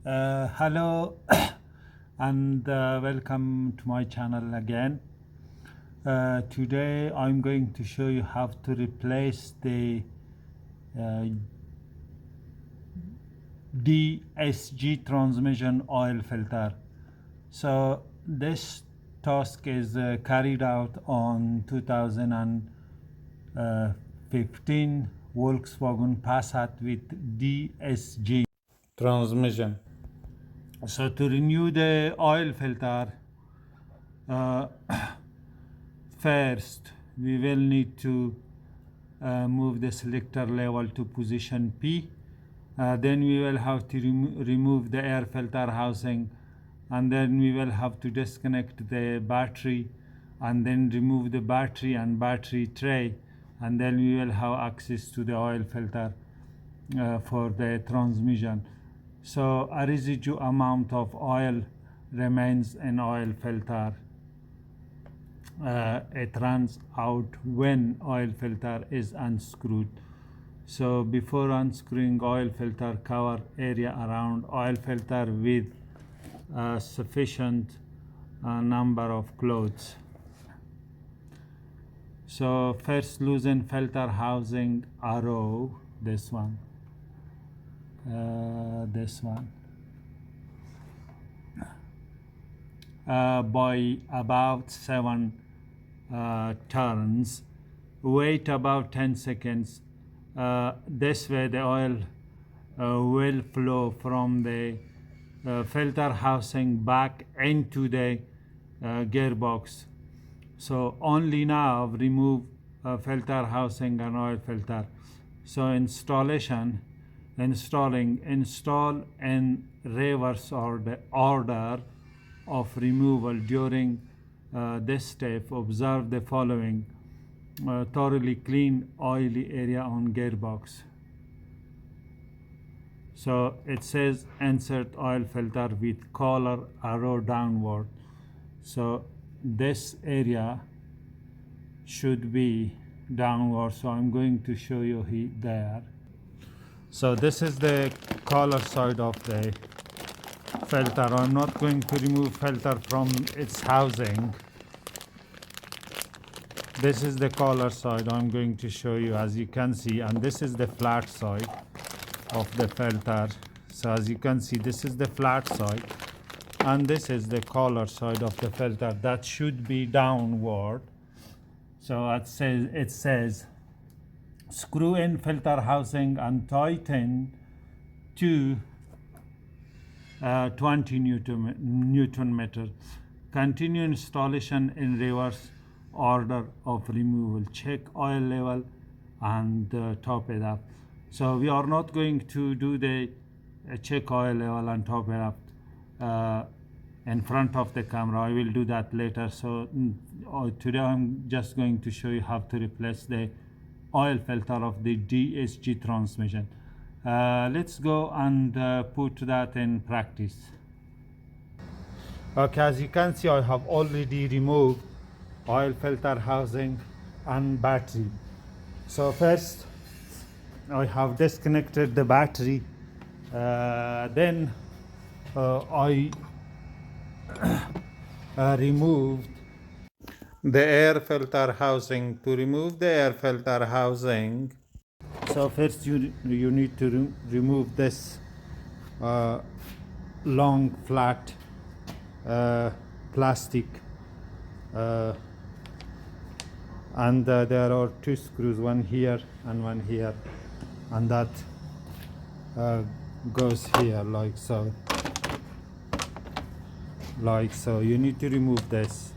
Hello and welcome to my channel again. Today I'm going to show you how to replace the DSG transmission oil filter. So this task is carried out on 2015 Volkswagen Passat with DSG transmission. So to renew the oil filter, first we will need to move the selector level to position P. Then we will have to remove the air filter housing, and then we will have to disconnect the battery and then remove the battery and battery tray, and then we will have access to the oil filter for the transmission. So a residue amount of oil remains in oil filter. It runs out when oil filter is unscrewed. So before unscrewing oil filter, cover area around oil filter with a sufficient number of cloths. So first loosen filter housing arrow, this one. By about 7 turns. Wait about 10 seconds. This way the oil will flow from the filter housing back into the gearbox. So only now remove filter housing and oil filter. So install in reverse order of removal. During this step, observe the following: thoroughly clean oily area on gearbox. So it says insert oil filter with collar arrow downward. So this area should be downward, so I'm going to show you there. So this is the collar side of the filter. I'm not going to remove filter from its housing. This is the collar side I'm going to show you, as you can see, and this is the flat side of the filter. So as you can see, this is the flat side and this is the collar side of the filter. That should be downward. So it says screw in filter housing and tighten to 20 Newton meter. Continue installation in reverse order of removal. Check oil level and top it up. So we are not going to do the check oil level and top it up in front of the camera. I will do that later. So today I'm just going to show you how to replace the oil filter of the DSG transmission. Let's go and put that in practice. Okay, as you can see, I have already removed oil filter housing and battery. So first I have disconnected the battery, then I removed the air filter housing. To remove the air filter housing, so first you need to remove this long flat plastic, and there are two screws, one here and one here, and that goes here like so. You need to remove this.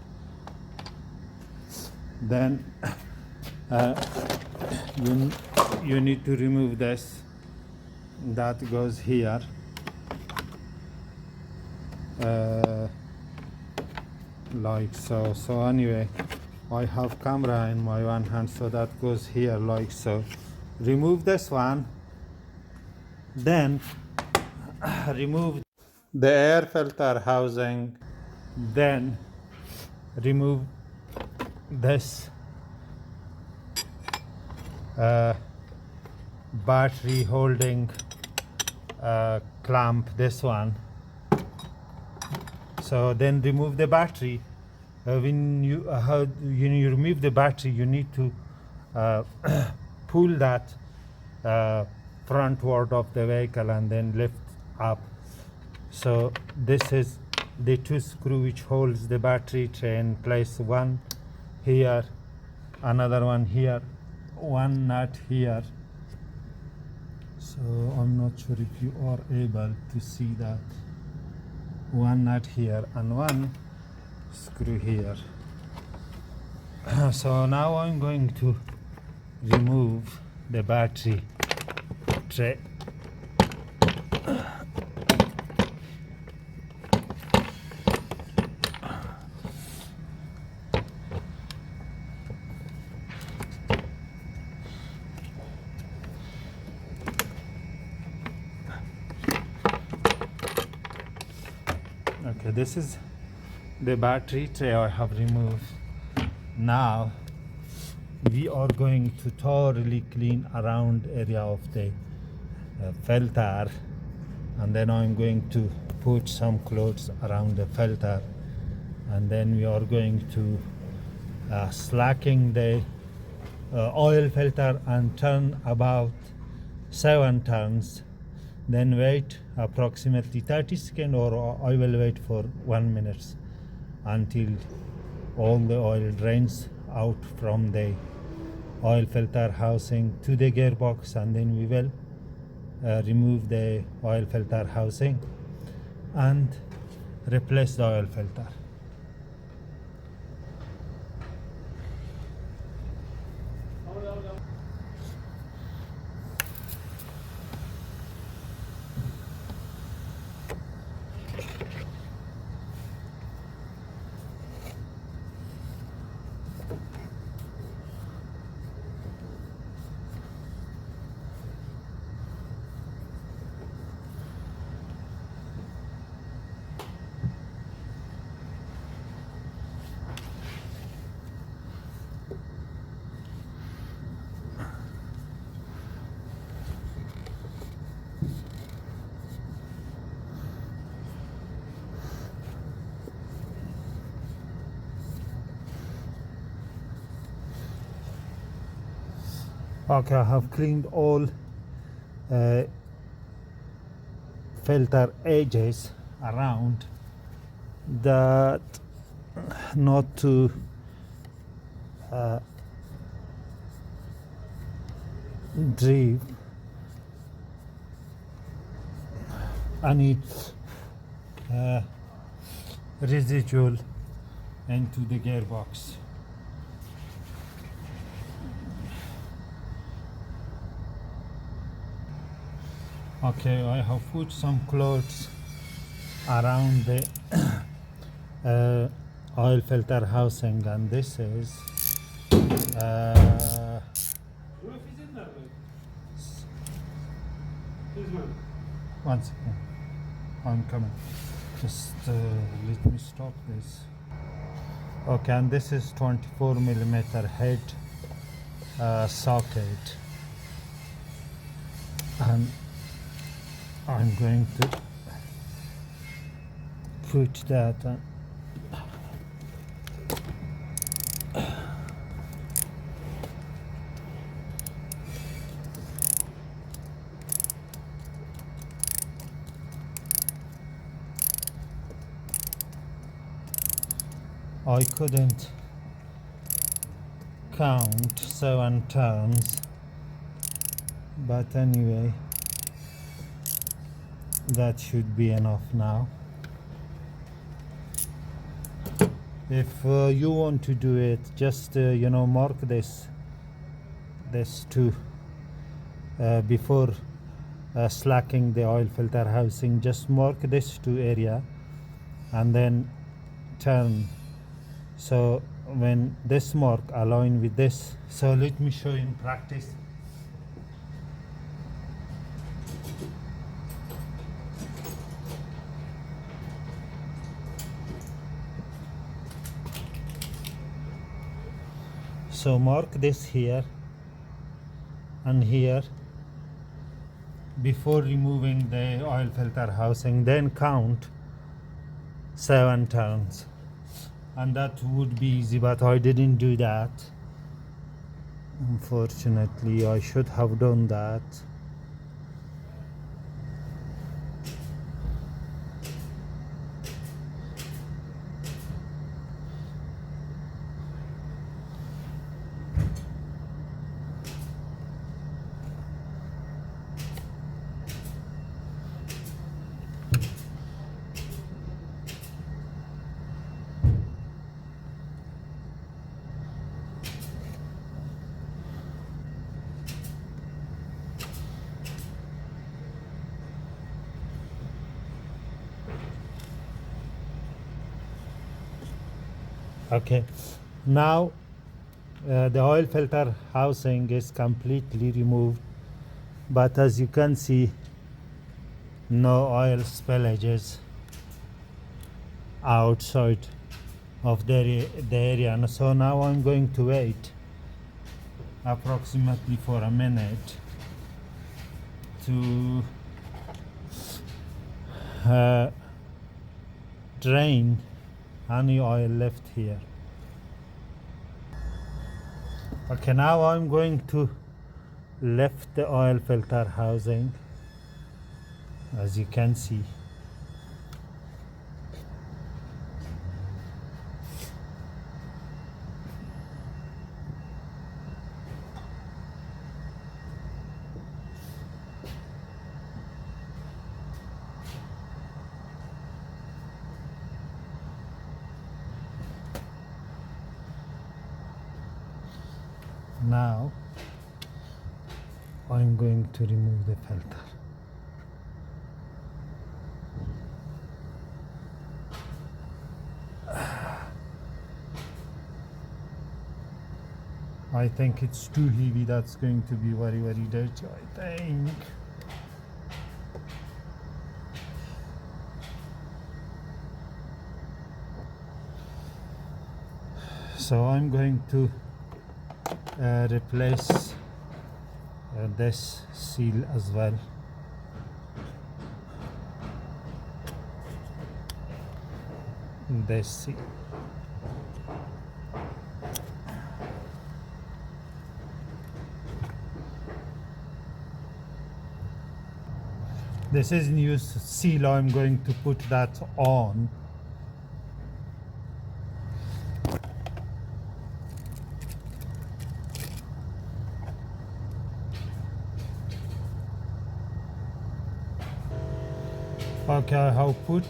Then you need to remove this, that goes here. Like so. So anyway, I have camera in my one hand, so that goes here like so. Remove this one, then remove the air filter housing, then remove this battery holding clamp this one. So then remove the battery. When you remove the battery, you need to pull that frontward of the vehicle and then lift up. So this is the two screw which holds the battery tray in place. One here, another one here, one nut here. So I'm not sure if you are able to see that. One nut here and one screw here. So now I'm going to remove the battery tray. Okay, this is the battery tray I have removed. Now we are going to thoroughly clean around area of the filter, and then I'm going to put some clothes around the filter, and then we are going to slacking the oil filter and turn about 7 turns, then wait approximately 30 seconds, or I will wait for 1 minute until all the oil drains out from the oil filter housing to the gearbox, and then we will remove the oil filter housing and replace the oil filter. Okay, I have cleaned all filter edges around that, not to drive any residual into the gearbox. Okay, I have put some clothes around the oil filter housing, and this is one second, I'm coming. Just let me stop this. Okay, and this is 24mm head socket, and I'm going to put that on. I couldn't count 7 turns, but anyway, that should be enough now. If you want to do it, just mark this too before slacking the oil filter housing. Just mark this 2 area and then turn, so when this mark align with this. So let me show you in practice. So mark this here and here, before removing the oil filter housing, then count 7 turns, and that would be easy, but I didn't do that. Unfortunately, I should have done that. Okay, now the oil filter housing is completely removed, but as you can see, no oil spillages outside of the area. And so now I'm going to wait approximately for a minute to drain any oil left here. Okay, now I'm going to lift the oil filter housing, as you can see. Now I'm going to remove the filter. I think it's too heavy. That's going to be very, very dirty, I think. So I'm going to replace this seal as well. This seal. This is new seal. I'm going to put that on. Okay, I have put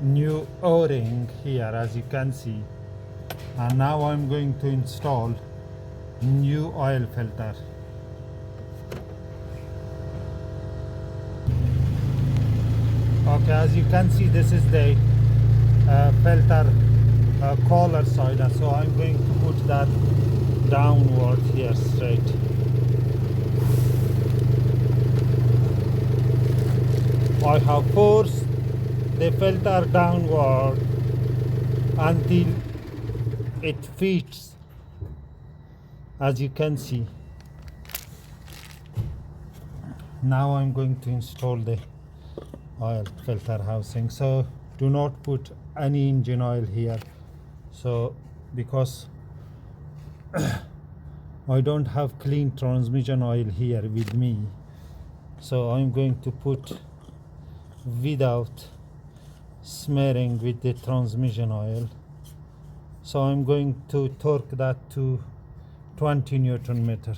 new O-ring here, as you can see, and now I'm going to install new oil filter. Okay, as you can see, this is the filter collar side, so I'm going to put that downward here straight. I have forced the filter downward until it fits, as you can see. Now I'm going to install the oil filter housing. So do not put any engine oil here, so because I don't have clean transmission oil here with me, so I'm going to put without smearing with the transmission oil. So I'm going to torque that to 20 Newton meter.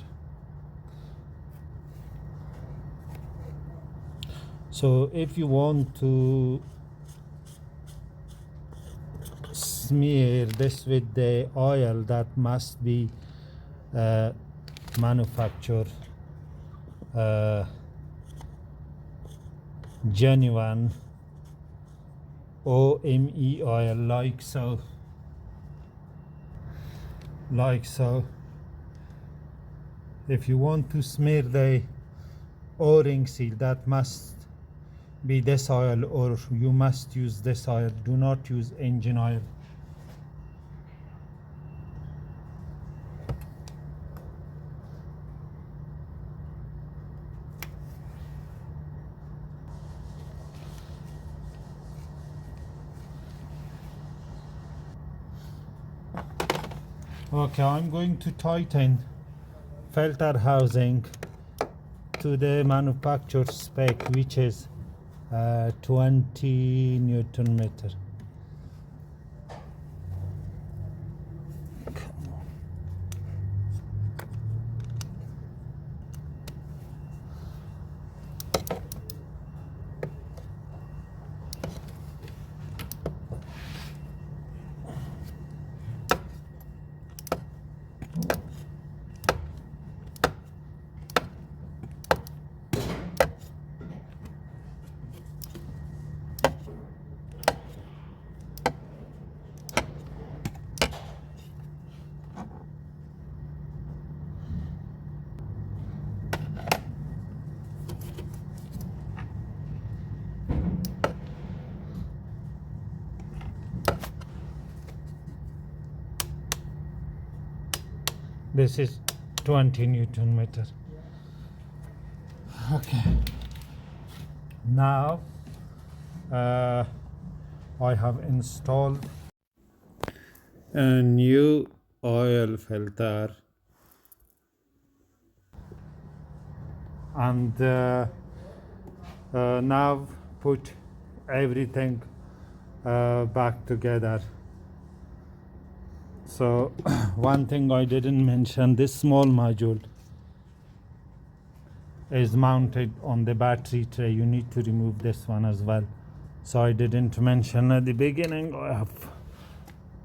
So if you want to smear this with the oil, that must be manufactured genuine OME oil, like so. If you want to smear the O-ring seal, that must be this oil, or you must use this oil. Do not use engine oil. Okay, I'm going to tighten filter housing to the manufacturer spec, which is 20 Newton meter. This is 20 Newton meter. Okay. Now I have installed a new oil filter, and now put everything back together. So one thing I didn't mention, this small module is mounted on the battery tray. You need to remove this one as well. So I didn't mention at the beginning,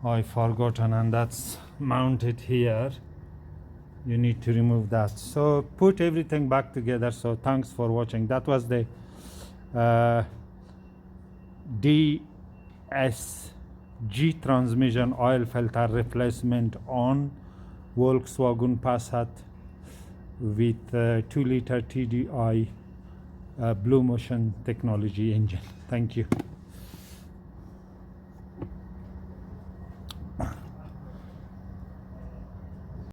I forgotten, and that's mounted here. You need to remove that. So put everything back together. So thanks for watching. That was the DSG transmission oil filter replacement on Volkswagen Passat with 2-liter TDI Blue Motion technology engine. Thank you.